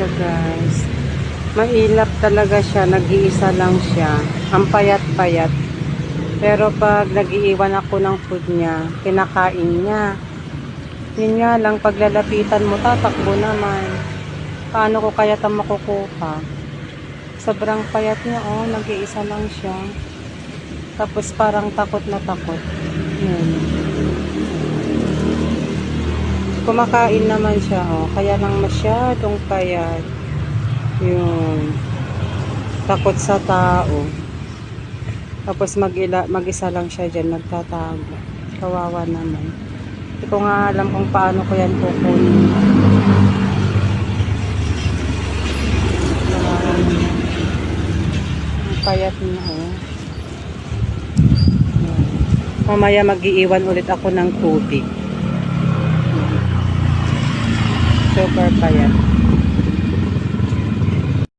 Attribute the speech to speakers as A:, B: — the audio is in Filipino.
A: siya guys. Mailap talaga siya, nag-iisa lang siya. Ang payat-payat. Pero pag nag-iiwan ako ng food niya, kinakain niya. Yun nga lang, paglalapitan mo, tatakbo naman. Paano ko kaya ito makukuha? Sobrang payat niya, oh, nag-iisa lang siya. Tapos parang takot na takot. Yun. Kumakain naman siya, oh, kaya lang masyadong payat. Yun. Takot sa tao. Tapos mag-isa lang siya dyan, nagtatago. Kawawa naman. Hindi ko nga alam kung paano ko yan kukunin. Kawawa naman. Ang payat niya, oh. Mamaya mag-iiwan ulit ako ng tubig. Super payat.